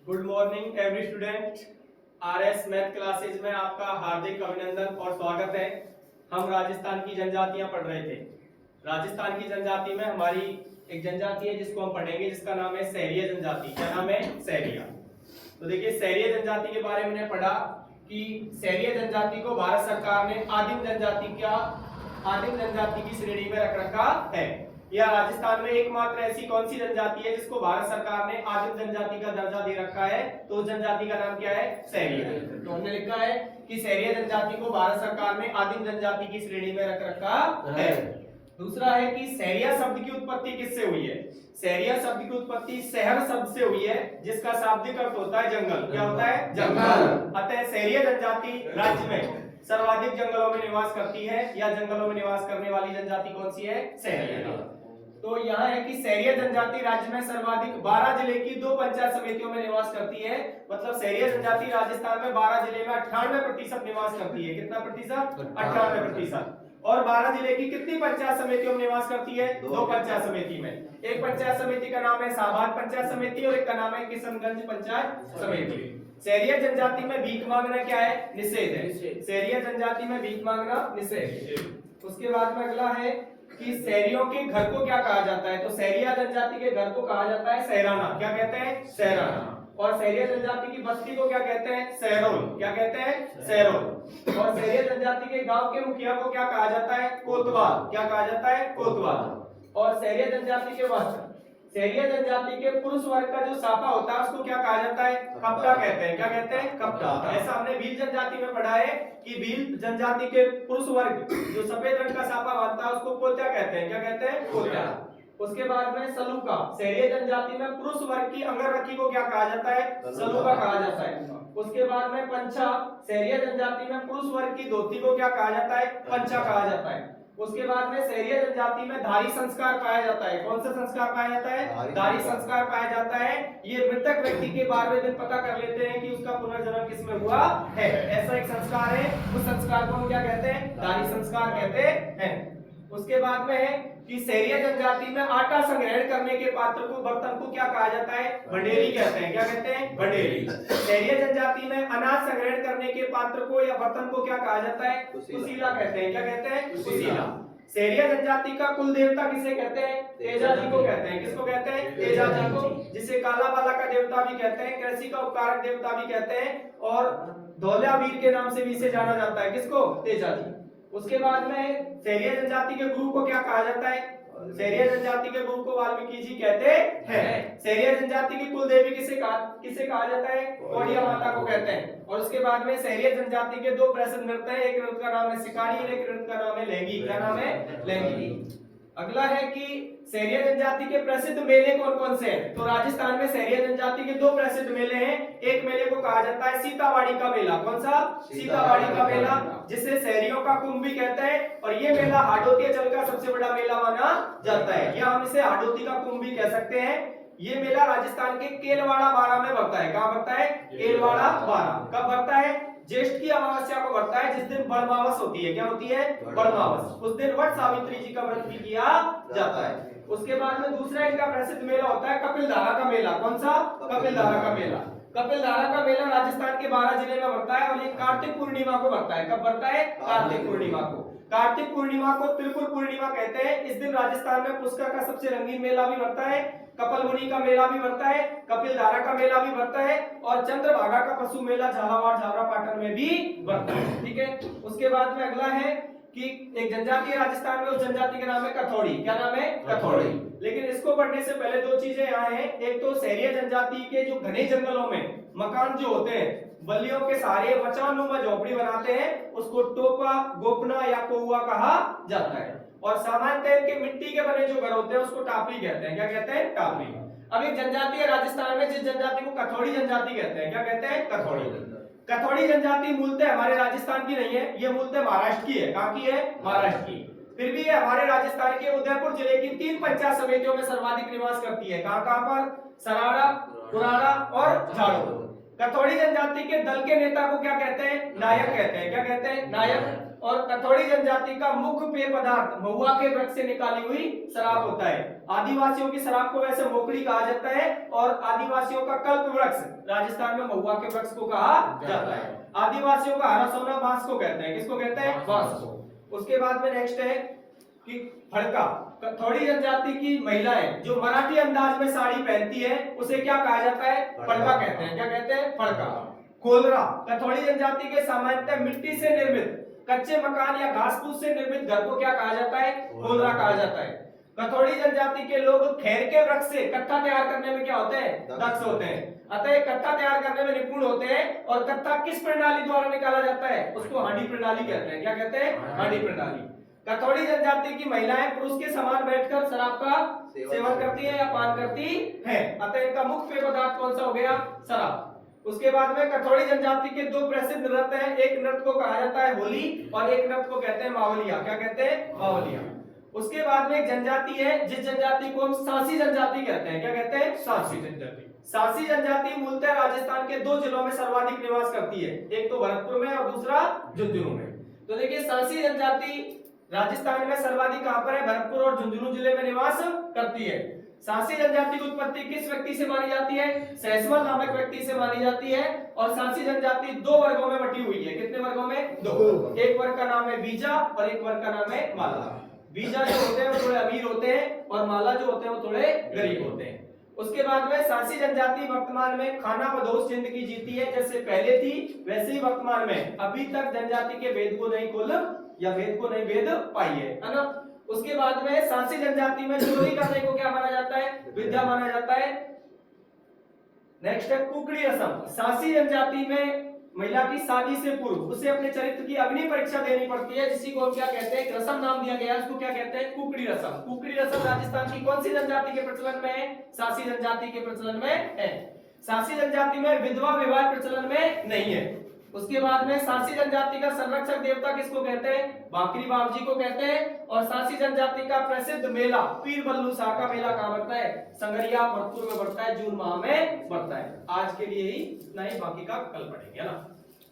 Good morning every student. RS math classes में आपका हार्दिक अभिनंदन और स्वागत है। हम राजस्थान की जनजातियां पढ़ रहे थे। राजस्थान की जनजाति में हमारी एक जनजाति है जिसको हम पढ़ेंगे, जिसका नाम है सहरिया जनजाति। क्या नाम है? सहरिया। तो देखिए, सहरिया जनजाति के बारे में पढ़ा कि सहरिया जनजाति को भारत सरकार ने आदिम जनजाति की श्रेणी में रख रखा है। या राजस्थान में एकमात्र ऐसी कौन सी जनजाति है जिसको भारत सरकार ने आदिम जनजाति का दर्जा दे रखा है? तो जनजाति का नाम क्या है? सहरिया। तो हमने लिखा है कि सहरिया जनजाति को भारत सरकार ने आदिम जनजाति की श्रेणी में रख रखा है। दूसरा है कि सहरिया शब्द की उत्पत्ति किससे हुई है? सहरिया शब्द की उत्पत्ति सहर शब्द से हुई है, जिसका शाब्दिक अर्थ होता है जंगल। क्या होता है? जंगल। अतः सहरिया जनजाति राज्य में सर्वाधिक जंगलों में निवास करती है, या जंगलों में निवास करने वाली जनजाति कौन सी है? सहरिया। तो यहाँ है कि सहरिया जनजाति राज्य में सर्वाधिक 12 जिले की 2 पंचायत समितियों में निवास करती है। मतलब सहरिया जनजाति राजस्थान में 12 जिले में 98% निवास करती है। कितना प्रतिशत? 98%। और 12 जिले की कितनी पंचायत समितियों में निवास करती है? 2 पंचायत समिति में। एक पंचायत समिति का नाम है साबाद पंचायत समिति और एक का नाम है किशनगंज पंचायत समिति। सहरिया जनजाति में भीख मांगना क्या है? निषेध है। सहरिया जनजाति में भीख मांगना निषेध। उसके बाद में अगला है कि सहरियों के घर को क्या कहा जाता है? तो सहरिया जनजाति के घर को कहा जाता है सहराना। क्या कहते हैं? सहराना। और सहरिया जनजाति की बस्ती को क्या कहते हैं? सहरोल। क्या कहते हैं? सहरोल। और सहरिया जनजाति के गांव के मुखिया को क्या कहा जाता है? कोतवाल। क्या कहा जाता है? कोतवाल। और सहरिया जनजाति के वस्त्र, सहरिया जनजाति के पुरुष वर्ग का जो साफा होता है उसको क्या कहा जाता है? कपड़ा कहते हैं। क्या कहते हैं? कपड़ा। ऐसा हमने भील जनजाति में पढ़ा है कि भील जनजाति के पुरुष वर्ग जो सफेद रंग का साफा बांधता है उसको पोत्या कहते हैं। क्या कहते हैं? पोत्या। उसके बाद में सलूका, सहरिया जनजाति में पुरुष वर्ग की अंगरखी को क्या कहा जाता है? सलूका कहा जाता है। उसके बाद में पंचा, सहरिया जनजाति में पुरुष वर्ग की धोती को क्या कहा जाता है? पंचा कहा जाता है। उसके बाद में सहरिया जनजाति में धारी संस्कार पाया जाता है। कौन सा संस्कार पाया जाता है? धारी संस्कार पाया जाता है। ये मृतक व्यक्ति के 12वें दिन पता कर लेते हैं कि उसका पुनर्जन्म किसमें हुआ है। ऐसा एक संस्कार है, उस संस्कार को हम क्या कहते हैं? धारी संस्कार कहते हैं। उसके बाद में है कि सहरिया जनजाति में आटा संग्रहण करने के पात्र को, बर्तन को क्या कहा जाता है? भंडेरी कहते हैं। क्या कहते हैं? भंडेरी। सहरिया जनजाति में अनाज संग्रहण करने के पात्र को या बर्तन को क्या कहा जाता है? कुशीला कहते हैं। क्या कहते हैं? कुशीला। सहरिया जनजाति का कुल देवता किसे कहते हैं? तेजाजी को कहते हैं। किसको कहते हैं? तेजाजी को, जिसे काला बाला का देवता भी कहते हैं, कृषि का उपकारक देवता भी कहते हैं, और धौलावीर के नाम से भी इसे जाना जाता है। किसको? तेजाजी। उसके बाद में सहरिया जनजाति के गुरु को क्या कहा जाता है? सहरिया जनजाति के गुरु को वाल्मीकि जी कहते हैं। सहरिया जनजाति की कुल देवी किसे कहा जाता है? कौड़िया माता को कहते हैं। और उसके बाद में सहरिया जनजाति के 2 प्रसिद्ध नृत्य हैं। एक नृत्य का नाम है शिकारी, एक नृत्य का नाम है लहंगी। क्या नाम है? लहंगी। अगला है कि सहरिया जनजाति के प्रसिद्ध मेले कौन कौन से हैं? तो राजस्थान में सहरिया जनजाति के 2 प्रसिद्ध मेले हैं। एक मेले को कहा जाता है सीतावाड़ी का मेला। कौन सा? सीतावाड़ी का मेला, जिसे सहरियों का कुंभ भी कहते हैं। और ये मेला हाड़ौती अंचल का सबसे बड़ा मेला माना जाता है, या हम इसे हाड़ौती का कुंभ भी कह सकते हैं। ये मेला राजस्थान के केलवाड़ा बारा में भरता है। कहाँ भरता है? केलवाड़ा बारा। कब भरता है? ज्येष्ठ की अमावस्या को भरता है, जिस दिन बड़मावस होती है। क्या होती है? बड़मावस। उस दिन वट सावित्री जी का व्रत भी किया जाता है। उसके बाद में दूसरा इनका प्रसिद्ध मेला होता है कपिलधारा का मेला। कौन सा? कपिलधारा का मेला। कपिलधारा का मेला राजस्थान के 12 जिले में भरता है, और ये कार्तिक पूर्णिमा को भरता है। कब भरता है? कार्तिक पूर्णिमा को। कार्तिक पूर्णिमा को त्रिपुर पूर्णिमा कहते हैं। इस दिन राजस्थान में पुष्कर का सबसे रंगीन मेला भी भरता है, कपलमुनि का मेला भी भरता है, कपिलधारा का मेला भी भरता है, और चंद्रभागा का पशु मेला झालावाड़ झाबरा पाटन में भी भरता है। ठीक है। उसके बाद में अगला है कि एक जनजाति है राजस्थान में, उस जनजाति का नाम है कथौड़ी। क्या नाम है? कथौड़ी। लेकिन इसको पढ़ने से पहले 2 चीजें यहाँ हैं। एक तो सहरिया जनजाति के जो घने जंगलों में मकान जो होते हैं, बल्लियों के सहारे मचानुमा झोपड़ी बनाते हैं, उसको टोपा, गोपना या कोहुआ कहा जाता है। और सामान्यतः के मिट्टी के बने जो घर होते हैं उसको टापरी कहते हैं। क्या कहते हैं? टापरी। अब एक जनजाति है राजस्थान में, जिस जनजाति को कथौड़ी जनजाति कहते हैं। क्या कहते हैं? कथौड़ी। कथौड़ी जनजाति मूलतः हमारे राजस्थान की नहीं है, ये मूलतः महाराष्ट्र की है। कहाँ की है? महाराष्ट्र की। फिर भी ये हमारे राजस्थान के उदयपुर जिले की 3 पंचायत समितियों में सर्वाधिक निवास करती है। कहाँ पर? सराड़ा, पुराड़ा और झाड़ू। कथौड़ी जनजाति के दल के नेता को क्या कहते हैं? नायक कहते हैं। क्या कहते हैं? नायक। और कथोड़ी जनजाति का मुख्य पेय पदार्थ महुआ के वृक्ष से निकाली हुई शराब होता है। आदिवासियों की शराब को वैसे मोकड़ी कहा जाता है और आदिवासियों का कल्प वृक्ष राजस्थान में महुआ के वृक्ष को कहा जाता है। आदिवासियों का हरा सोना बांस को कहते हैं। किसको कहते हैं? बांस को। उसके बाद में नेक्स्ट है कि फड़का। कथोड़ी जनजाति की महिलाएं जो मराठी अंदाज में साड़ी पहनती है उसे क्या कहा जाता है? फड़का कहते हैं। क्या कहते हैं? फड़का। खोलरा। कथोड़ी जनजाति के सामान्यतः मिट्टी से निर्मित कच्चे मकान या घास फूस से निर्मित घर को क्या कहा जाता है? खोलरा कहा जाता है। कथोड़ी जनजाति के लोग खैर के वृक्ष से कत्था तैयार करने में क्या होते हैं? दक्ष होते हैं। अतः कत्था तैयार करने में निपुण होते हैं। और कत्था किस प्रणाली द्वारा निकाला जाता है? उसको हांडी प्रणाली कहते हैं। क्या कहते हैं? हांडी प्रणाली। कथोड़ी जनजाति की महिलाएं पुरुष के समान बैठकर शराब का सेवन करती है या पान करती है। अतः इनका मुख्य पेय पदार्थ कौन सा हो गया? शराब। उसके बाद में कथोड़ी जनजाति के दो प्रसिद्ध नृत्य हैं। एक नृत्य को कहा जाता है होली और एक नृत्य को कहते हैं मावलिया। क्या कहते हैं? मावलिया। उसके बाद में एक जनजाति है जिस जनजाति को हम सासी जनजाति कहते हैं। क्या कहते हैं? सासी जनजाति। सासी जनजाति मूलतः राजस्थान के दो जिलों में सर्वाधिक निवास करती है। एक तो भरतपुर में और दूसरा झुंझुनू में। तो देखिए सासी जनजाति राजस्थान में सर्वाधिक कहां पर है? भरतपुर और झुंझुनू जिले में निवास करती है। सासी जनजाति की उत्पत्ति किस व्यक्ति से मानी जाती है? सैसवल नामक व्यक्ति से मानी जाती है। और सासी जनजाति दो वर्गों में बटी हुई है। कितने वर्गों में? दो। एक वर्ग का नाम है बीजा और एक वर्ग का नाम है माला। बीजा जो होते हैं वो थोड़े अमीर होते हैं और माला जो होते हैं वो थोड़े गरीब होते हैं। उसके बाद में सासी जनजाति वर्तमान में खाना बदोश जिंदगी जीती है। जैसे पहले थी वैसे ही वर्तमान में अभी तक जनजाति के भेद को नहीं खोल या भेद को नहीं भेद पाई है ना। उसके बाद में सासी जनजाति में चोरी करने को क्या माना जाता है? विद्या माना जाता है। नेक्स्ट है कुकड़ी रस्म। सासी जनजाति में महिला की शादी से पूर्व उसे अपने चरित्र की अग्नि परीक्षा देनी पड़ती है, जिसी को हम क्या कहते हैं? एक रस्म नाम दिया गया है। उसको क्या कहते हैं? कुकड़ी रस्म। कुकड़ी रस्म राजस्थान की कौन सी जनजाति के प्रचलन में है? सासी जनजाति के प्रचलन में है। सासी जनजाति में विधवा विवाह प्रचलन में नहीं है। उसके बाद में सासी जनजाति का संरक्षक देवता किसको कहते हैं? बांकरी बाबजी को कहते हैं। और सासी जनजाति का प्रसिद्ध मेला पीर बल्लू शाह का मेला कहां बढ़ता है? संगरिया भरतपुर में बढ़ता है, जून माह में बढ़ता है। आज के लिए ही इतना ही, बाकी का कल पढ़ेंगे ना।